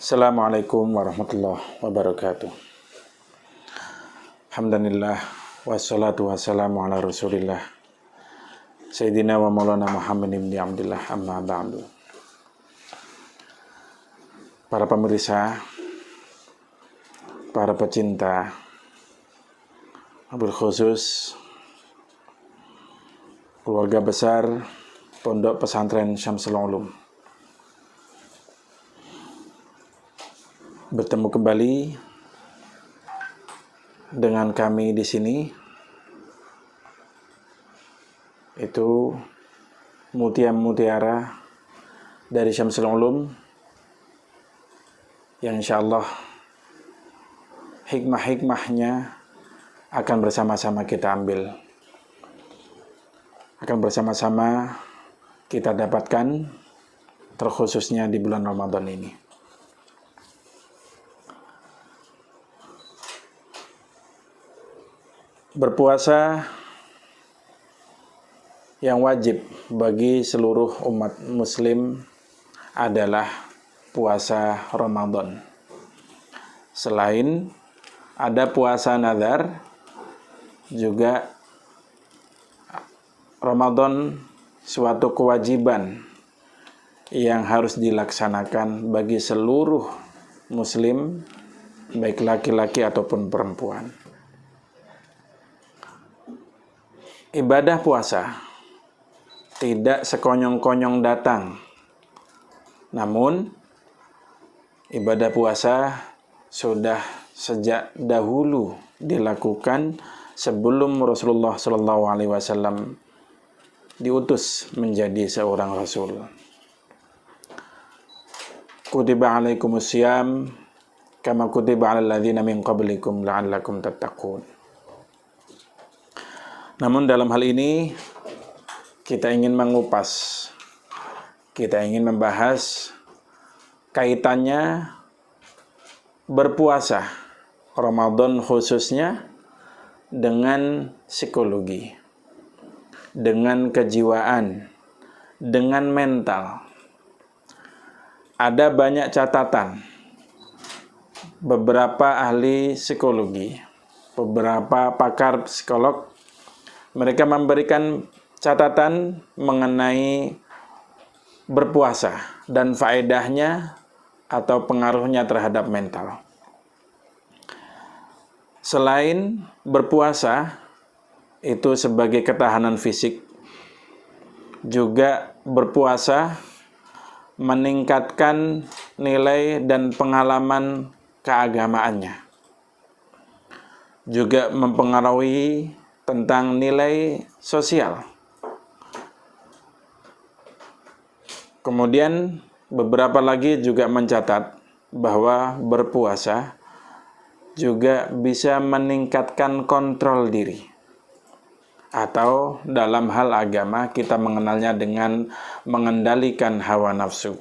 Assalamualaikum warahmatullahi wabarakatuh. Alhamdulillah wassalatu wassalamu ala Rasulillah Sayyidina wa Maulana Muhammad ibn Abdillah, amma ba'du. Para pemirsa, para pecinta, wabil khusus keluarga besar Pondok Pesantren Syamsul Ulum, bertemu kembali dengan kami di sini, itu mutiara dari Syamsul Ulum yang insyaallah hikmah-hikmahnya akan bersama-sama kita ambil, akan bersama-sama kita dapatkan, terkhususnya di bulan Ramadan ini. Berpuasa yang wajib bagi seluruh umat muslim adalah puasa Ramadan. Selain ada puasa nazar, juga Ramadan suatu kewajiban yang harus dilaksanakan bagi seluruh muslim, baik laki-laki ataupun perempuan. Ibadah puasa tidak sekonyong-konyong datang. Namun, ibadah puasa sudah sejak dahulu dilakukan sebelum Rasulullah SAW diutus menjadi seorang Rasul. Kutiba alaikumusiyam kama kutiba alal ladzina min qablikum la'allakum tattaqun. Namun dalam hal ini kita ingin mengupas, kita ingin membahas kaitannya berpuasa Ramadan khususnya dengan psikologi, dengan kejiwaan, dengan mental. Ada banyak catatan beberapa ahli psikologi, beberapa pakar psikolog, mereka memberikan catatan mengenai berpuasa dan faedahnya atau pengaruhnya terhadap mental. Selain berpuasa itu sebagai ketahanan fisik, juga berpuasa meningkatkan nilai dan pengalaman keagamaannya, juga mempengaruhi tentang nilai sosial. Kemudian beberapa lagi juga mencatat bahwa berpuasa juga bisa meningkatkan kontrol diri, atau dalam hal agama kita mengenalnya dengan mengendalikan hawa nafsu.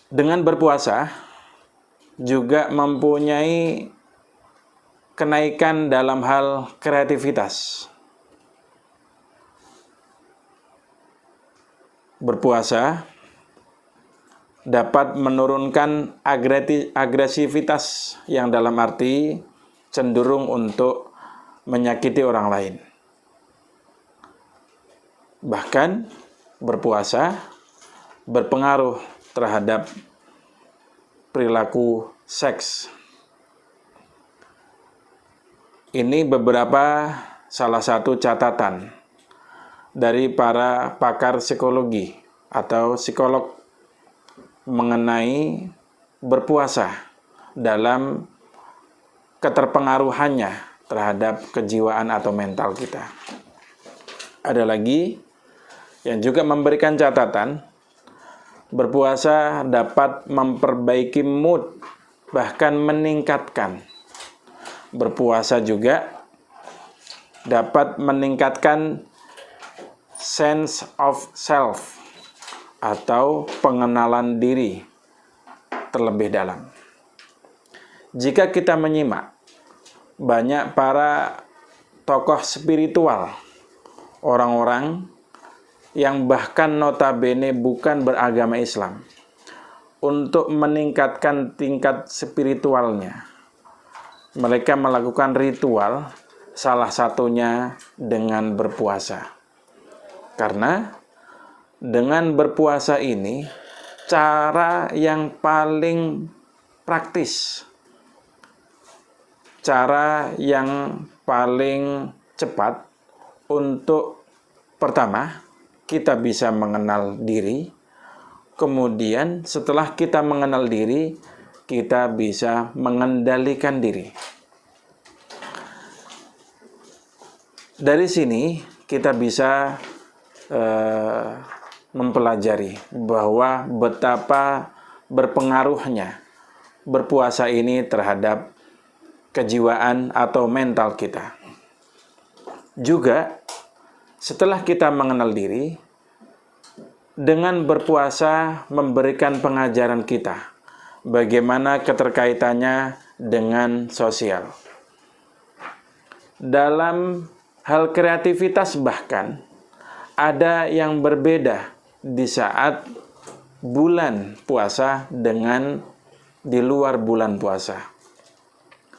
Dengan berpuasa juga mempunyai kenaikan dalam hal kreativitas. Berpuasa dapat menurunkan agresivitas yang dalam arti cenderung untuk menyakiti orang lain. Bahkan berpuasa berpengaruh terhadap perilaku seks. Ini beberapa salah satu catatan dari para pakar psikologi atau psikolog mengenai berpuasa dalam keterpengaruhannya terhadap kejiwaan atau mental kita. Ada lagi yang juga memberikan catatan, berpuasa dapat memperbaiki mood, bahkan meningkatkan. Berpuasa juga dapat meningkatkan sense of self atau pengenalan diri terlebih dalam. Jika kita menyimak banyak para tokoh spiritual, orang-orang yang bahkan notabene bukan beragama Islam, untuk meningkatkan tingkat spiritualnya. Mereka melakukan ritual, salah satunya dengan berpuasa. Karena dengan berpuasa ini cara yang paling praktis, cara yang paling cepat untuk pertama kita bisa mengenal diri. Kemudian setelah kita mengenal diri, kita bisa mengendalikan diri. Dari sini kita bisa mempelajari bahwa betapa berpengaruhnya berpuasa ini terhadap kejiwaan atau mental kita. Juga setelah kita mengenal diri, dengan berpuasa memberikan pengajaran kita bagaimana keterkaitannya dengan sosial. Dalam hal kreativitas bahkan ada yang berbeda di saat bulan puasa dengan di luar bulan puasa.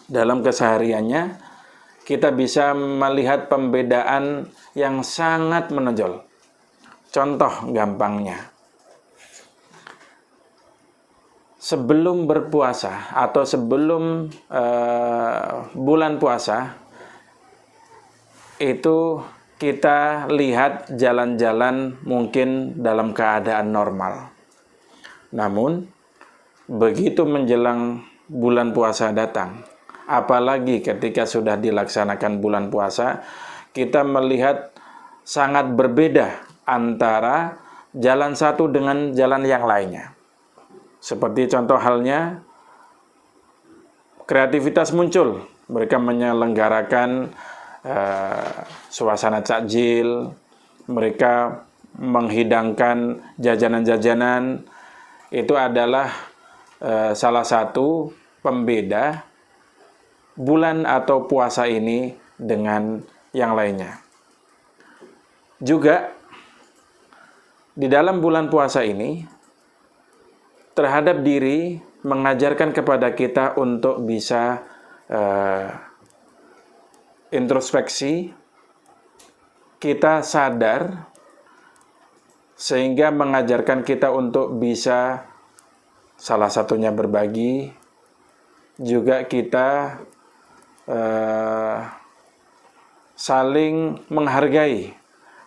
Dalam kesehariannya kita bisa melihat pembedaan yang sangat menonjol. Contoh gampangnya, sebelum berpuasa atau sebelum bulan puasa itu kita lihat jalan-jalan mungkin dalam keadaan normal. Namun begitu menjelang bulan puasa datang, apalagi ketika sudah dilaksanakan bulan puasa, kita melihat sangat berbeda antara jalan satu dengan jalan yang lainnya. Seperti contoh halnya, kreativitas muncul. Mereka menyelenggarakan suasana takjil, mereka menghidangkan jajanan-jajanan. Itu adalah salah satu pembeda bulan atau puasa ini dengan yang lainnya. Juga di dalam bulan puasa ini terhadap diri mengajarkan kepada kita untuk bisa introspeksi, kita sadar, sehingga mengajarkan kita untuk bisa salah satunya berbagi, juga kita saling menghargai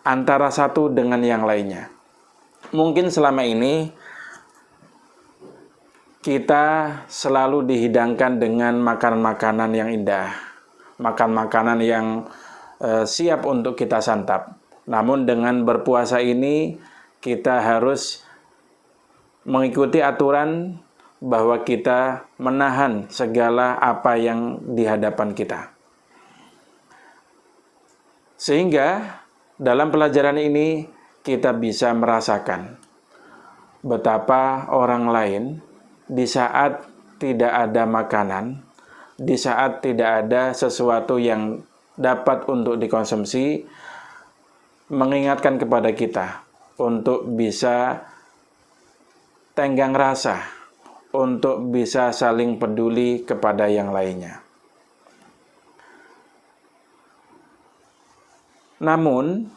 antara satu dengan yang lainnya. Mungkin selama ini kita selalu dihidangkan dengan makanan-makanan yang indah, makan-makanan yang siap untuk kita santap. Namun dengan berpuasa ini kita harus mengikuti aturan bahwa kita menahan segala apa yang di hadapan kita. Sehingga dalam pelajaran ini kita bisa merasakan betapa orang lain di saat tidak ada makanan, di saat tidak ada sesuatu yang dapat untuk dikonsumsi, mengingatkan kepada kita untuk bisa tenggang rasa, untuk bisa saling peduli kepada yang lainnya. Namun,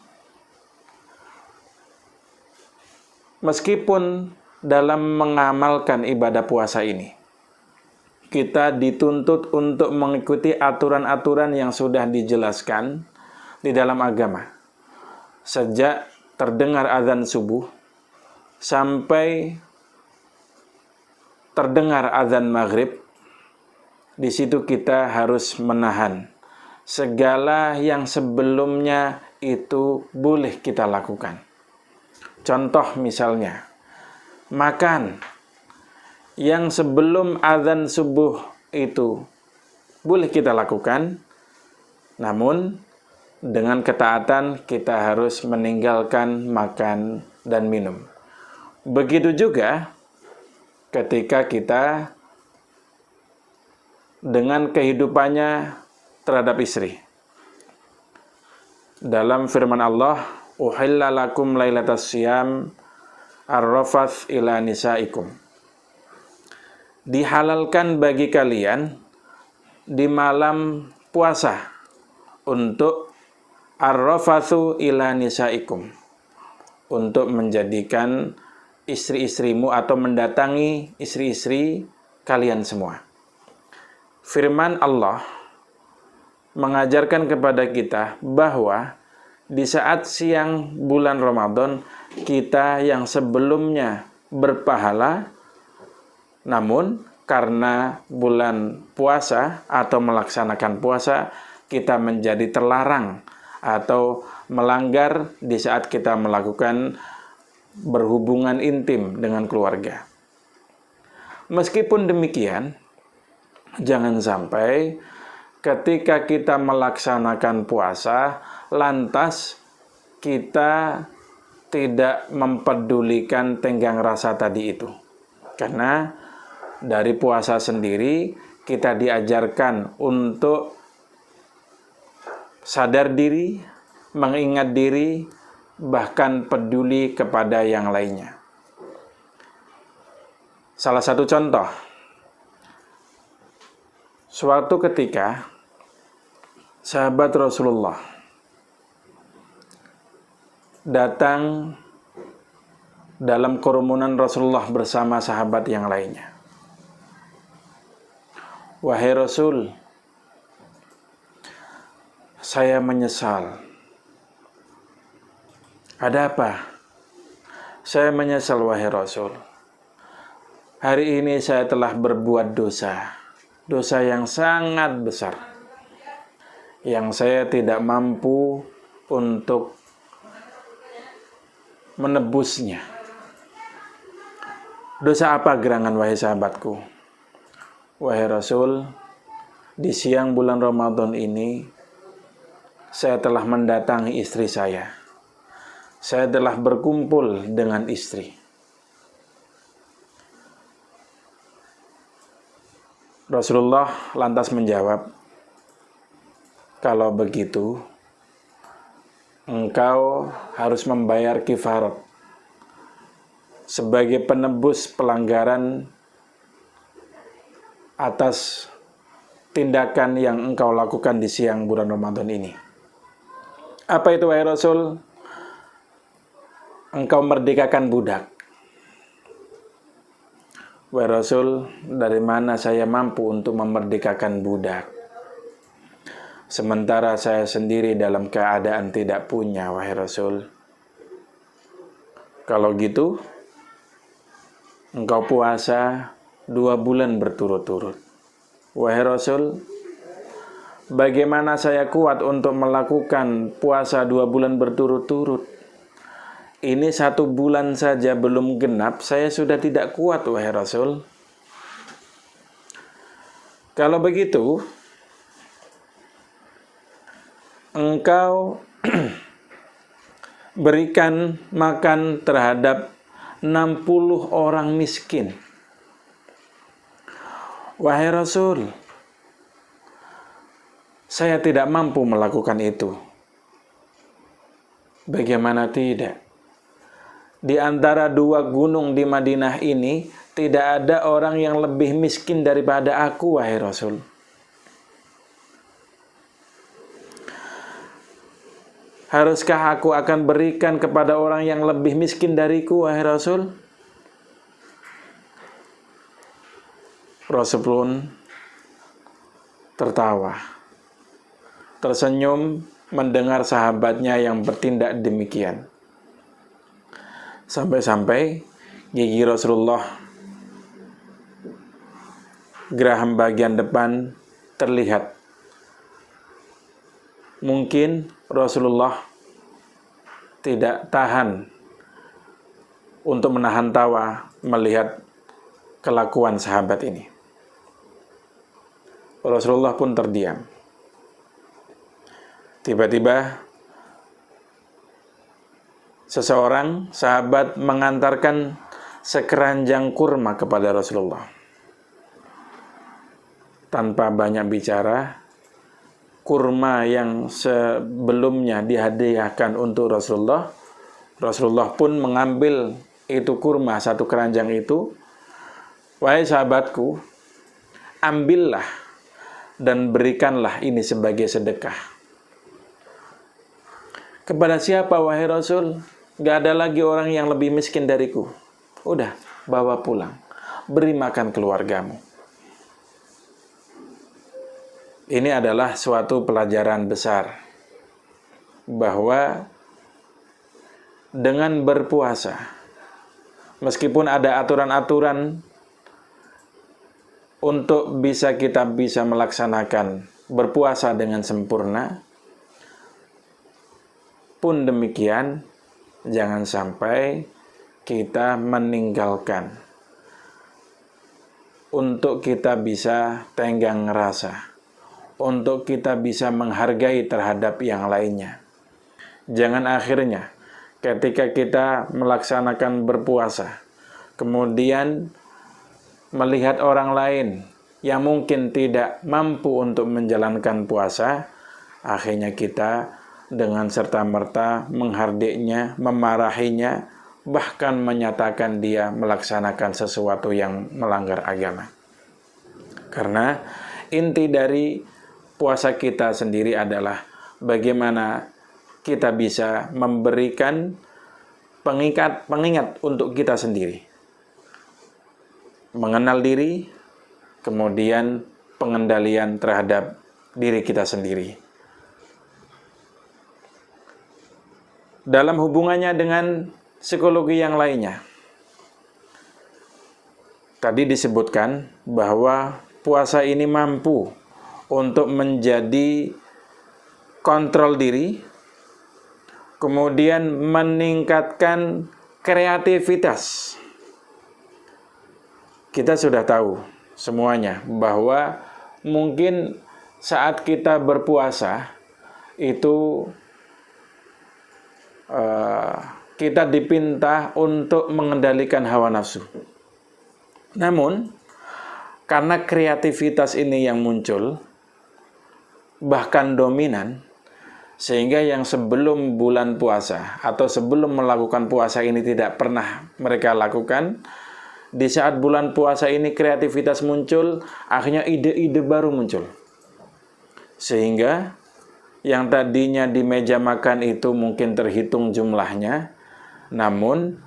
meskipun dalam mengamalkan ibadah puasa ini, kita dituntut untuk mengikuti aturan-aturan yang sudah dijelaskan di dalam agama. Sejak terdengar azan subuh sampai terdengar azan maghrib, di situ kita harus menahan segala yang sebelumnya itu boleh kita lakukan. Contoh misalnya, makan yang sebelum azan subuh itu boleh kita lakukan, namun dengan ketaatan kita harus meninggalkan makan dan minum. Begitu juga ketika kita dengan kehidupannya terhadap istri. Dalam firman Allah, "Uhilla lakum lailatas siyam ar-rafath ila nisaikum." dihalalkan bagi kalian di malam puasa untuk ar-rafathu ila nisaikum, untuk menjadikan istri-istrimu atau mendatangi istri-istri kalian semua. Firman Allah mengajarkan kepada kita bahwa di saat siang bulan Ramadan, kita yang sebelumnya berpahala, namun karena bulan puasa atau melaksanakan puasa, kita menjadi terlarang atau melanggar di saat kita melakukan berhubungan intim dengan keluarga. Meskipun demikian, jangan sampai ketika kita melaksanakan puasa, lantas kita tidak mempedulikan tenggang rasa tadi itu. Karena dari puasa sendiri kita diajarkan untuk sadar diri, mengingat diri, bahkan peduli kepada yang lainnya. Salah satu contoh, suatu ketika sahabat Rasulullah datang dalam kerumunan Rasulullah bersama sahabat yang lainnya. Wahai Rasul, saya menyesal. Ada apa? Saya menyesal, wahai Rasul. Hari ini saya telah berbuat dosa. Dosa yang sangat besar, yang saya tidak mampu untuk menebusnya. Dosa apa gerangan, wahai sahabatku? Wahai Rasul, di siang bulan Ramadan ini, saya telah mendatangi istri saya. Saya telah berkumpul dengan istri. Rasulullah lantas menjawab, kalau begitu, engkau harus membayar kifarat sebagai penebus pelanggaran atas tindakan yang engkau lakukan di siang bulan Ramadan ini. Apa itu, wahai Rasul? Engkau merdekakan budak. Wahai Rasul, dari mana saya mampu untuk memerdekakan budak? Sementara saya sendiri dalam keadaan tidak punya, wahai Rasul. Kalau gitu, engkau puasa 2 bulan berturut-turut. Wahai Rasul, bagaimana saya kuat untuk melakukan puasa 2 bulan berturut-turut? Ini 1 bulan saja belum genap, saya sudah tidak kuat, wahai Rasul. Kalau begitu, engkau berikan makan terhadap 60 orang miskin. Wahai Rasul, saya tidak mampu melakukan itu. Bagaimana tidak? Di antara 2 gunung di Madinah ini, tidak ada orang yang lebih miskin daripada aku, wahai Rasul. Haruskah aku akan berikan kepada orang yang lebih miskin dariku, wahai Rasul? Rasul pun tertawa, tersenyum mendengar sahabatnya yang bertindak demikian. Sampai-sampai gigi Rasulullah, geraham bagian depan terlihat. Mungkin Rasulullah tidak tahan untuk menahan tawa melihat kelakuan sahabat ini. Rasulullah pun terdiam. Tiba-tiba seseorang sahabat mengantarkan sekeranjang kurma kepada Rasulullah. Tanpa banyak bicara, kurma yang sebelumnya dihadiahkan untuk Rasulullah, Rasulullah pun mengambil itu kurma, 1 keranjang itu, Wahai sahabatku, ambillah dan berikanlah ini sebagai sedekah. Kepada siapa wahai Rasul? Gak ada lagi orang yang lebih miskin dariku. Udah, bawa pulang. Beri makan keluargamu. Ini adalah suatu pelajaran besar, bahwa dengan berpuasa, meskipun ada aturan-aturan untuk kita bisa melaksanakan berpuasa dengan sempurna, pun demikian, jangan sampai kita meninggalkan untuk kita bisa tenggang rasa, untuk kita bisa menghargai terhadap yang lainnya. Jangan akhirnya ketika kita melaksanakan berpuasa, kemudian melihat orang lain yang mungkin tidak mampu untuk menjalankan puasa, akhirnya kita dengan serta-merta menghardiknya, memarahinya, bahkan menyatakan dia melaksanakan sesuatu yang melanggar agama. Karena inti dari puasa kita sendiri adalah bagaimana kita bisa memberikan pengingat untuk kita sendiri. Mengenal diri, kemudian pengendalian terhadap diri kita sendiri. Dalam hubungannya dengan psikologi yang lainnya, tadi disebutkan bahwa puasa ini mampu untuk menjadi kontrol diri, kemudian meningkatkan kreativitas. Kita sudah tahu semuanya bahwa mungkin saat kita berpuasa itu kita dipinta untuk mengendalikan hawa nafsu. Namun karena kreativitas ini yang muncul bahkan dominan, sehingga yang sebelum bulan puasa atau sebelum melakukan puasa ini tidak pernah mereka lakukan, di saat bulan puasa ini kreativitas muncul, akhirnya ide-ide baru muncul. Sehingga yang tadinya di meja makan itu mungkin terhitung jumlahnya, namun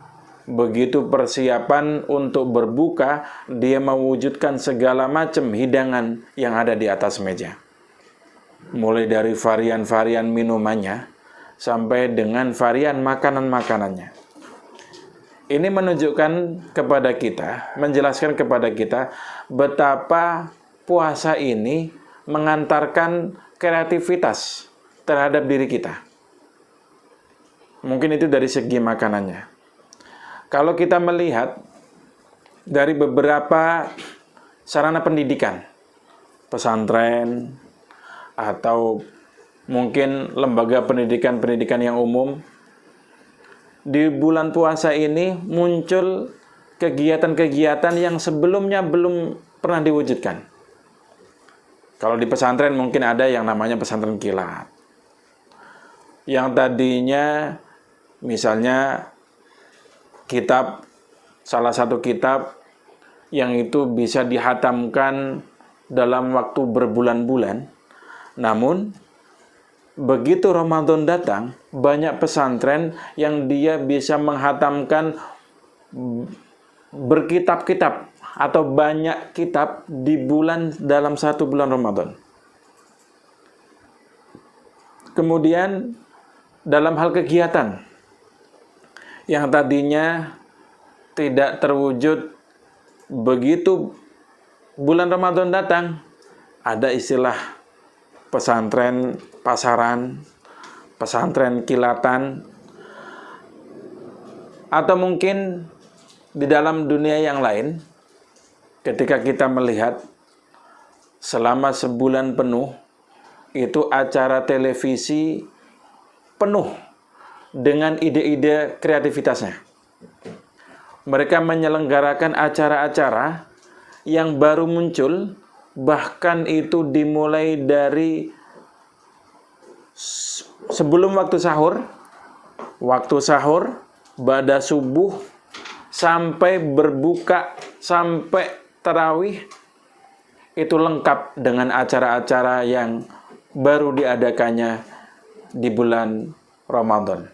begitu persiapan untuk berbuka, dia mewujudkan segala macam hidangan yang ada di atas meja. Mulai dari varian-varian minumannya, sampai dengan varian makanan-makanannya. Ini menunjukkan kepada kita, menjelaskan kepada kita betapa puasa ini mengantarkan kreativitas terhadap diri kita. Mungkin itu dari segi makanannya. Kalau kita melihat dari beberapa sarana pendidikan, pesantren, atau mungkin lembaga pendidikan yang umum, di bulan puasa ini muncul kegiatan-kegiatan yang sebelumnya belum pernah diwujudkan. Kalau di pesantren mungkin ada yang namanya pesantren kilat, yang tadinya misalnya salah satu kitab yang itu bisa dihatamkan dalam waktu berbulan-bulan. Namun begitu Ramadan datang, banyak pesantren yang dia bisa menghatamkan berkitab-kitab atau banyak kitab dalam satu bulan Ramadan. Kemudian dalam hal kegiatan yang tadinya tidak terwujud, begitu bulan Ramadan datang, ada istilah pesantren pasaran, pesantren kilatan, atau mungkin di dalam dunia yang lain, ketika kita melihat selama sebulan penuh, itu acara televisi penuh dengan ide-ide kreativitasnya. Mereka menyelenggarakan acara-acara yang baru muncul, bahkan itu dimulai dari sebelum waktu sahur, ba'da subuh, sampai berbuka, sampai tarawih itu lengkap dengan acara-acara yang baru diadakannya di bulan Ramadan.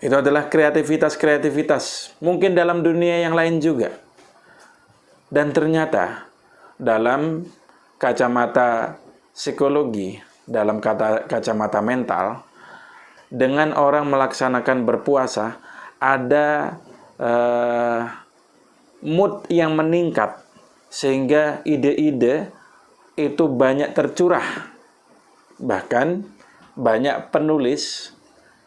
Itu adalah kreativitas-kreativitas, mungkin dalam dunia yang lain juga. Dan ternyata dalam kacamata psikologi, dalam kacamata mental, dengan orang melaksanakan berpuasa, ada mood yang meningkat, sehingga ide-ide itu banyak tercurah. Bahkan banyak penulis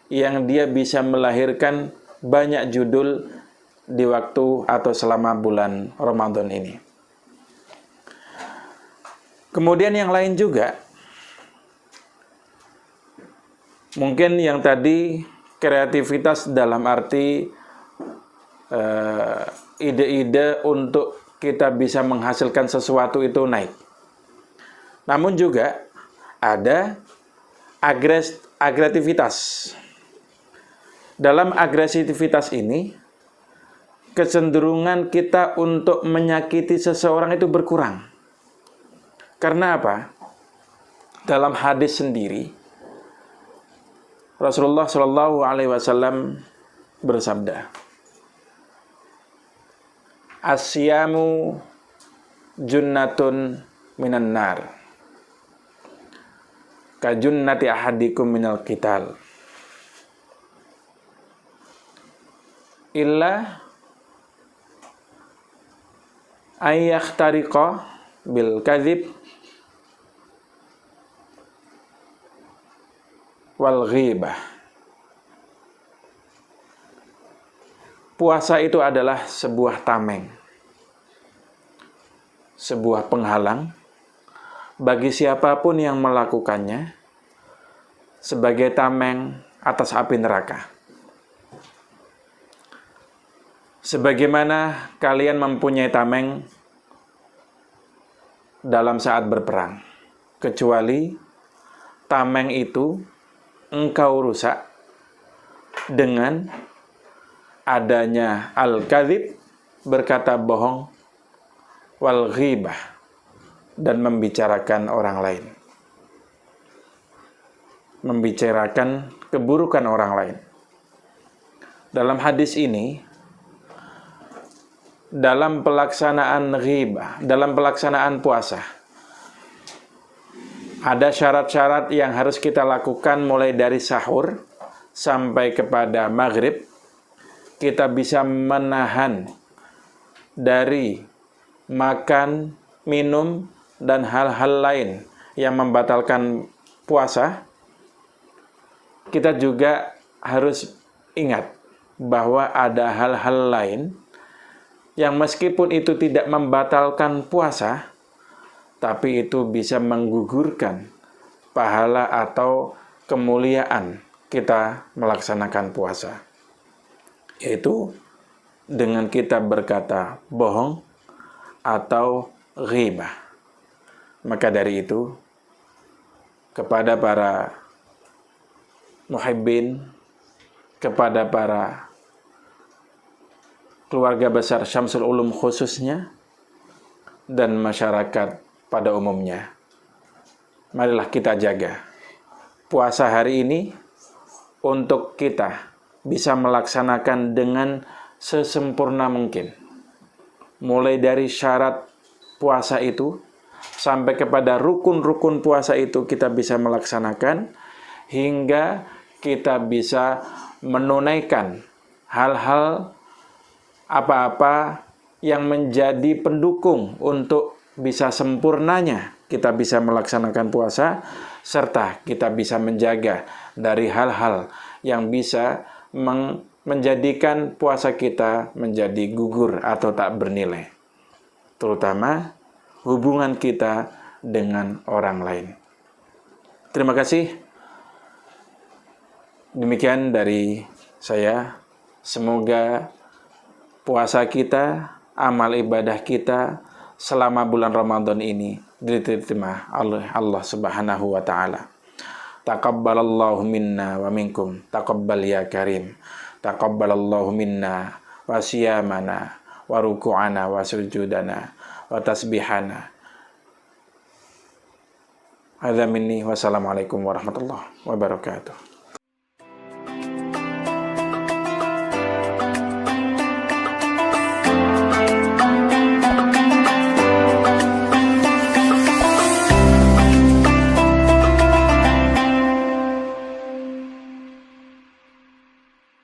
yang dia bisa melahirkan banyak judul di waktu atau selama bulan Ramadan ini. Kemudian yang lain juga, mungkin yang tadi kreativitas dalam arti ide-ide untuk kita bisa menghasilkan sesuatu itu naik. Namun juga ada agresivitas. Dalam agresivitas ini, kecenderungan kita untuk menyakiti seseorang itu berkurang. Karena apa? Dalam hadis sendiri, Rasulullah Shallallahu Alaihi Wasallam bersabda, "Asyamu junnatun minan nar, kajunnati ahadikum minal qital, illa ayyakhtariqa bil kadhib wal ghibah." Puasa itu adalah sebuah tameng, sebuah penghalang bagi siapapun yang melakukannya sebagai tameng atas api neraka. Sebagaimana kalian mempunyai tameng dalam saat berperang, kecuali tameng itu engkau rusak dengan adanya al-kadzib, berkata bohong, wal ghibah, dan membicarakan orang lain, membicarakan keburukan orang lain. Dalam hadis ini, dalam pelaksanaan ghibah, dalam pelaksanaan puasa, ada syarat-syarat yang harus kita lakukan mulai dari sahur sampai kepada maghrib. Kita bisa menahan dari makan, minum, dan hal-hal lain yang membatalkan puasa. Kita juga harus ingat bahwa ada hal-hal lain yang meskipun itu tidak membatalkan puasa, tapi itu bisa menggugurkan pahala atau kemuliaan kita melaksanakan puasa. Yaitu dengan kita berkata bohong atau ghibah. Maka dari itu, kepada para muhibbin, kepada para keluarga besar Syamsul Ulum khususnya, dan masyarakat pada umumnya, marilah kita jaga puasa hari ini untuk kita bisa melaksanakan dengan sesempurna mungkin. Mulai dari syarat puasa itu sampai kepada rukun-rukun puasa itu kita bisa melaksanakan, hingga kita bisa menunaikan hal-hal apa-apa yang menjadi pendukung untuk bisa sempurnanya kita bisa melaksanakan puasa, serta kita bisa menjaga dari hal-hal yang bisa menjadikan puasa kita menjadi gugur atau tak bernilai, terutama hubungan kita dengan orang lain. Terima kasih. Demikian dari saya. Semoga puasa kita, amal ibadah kita selama bulan Ramadan ini diterima oleh Allah Subhanahu wa taala. Taqabbalallahu minna wa minkum, taqabbal ya karim. Taqabbalallahu minna wa siyamana wa ruku'ana wa sujudana wa tasbihana. Hadza minni, wassalamualaikum warahmatullahi wabarakatuh.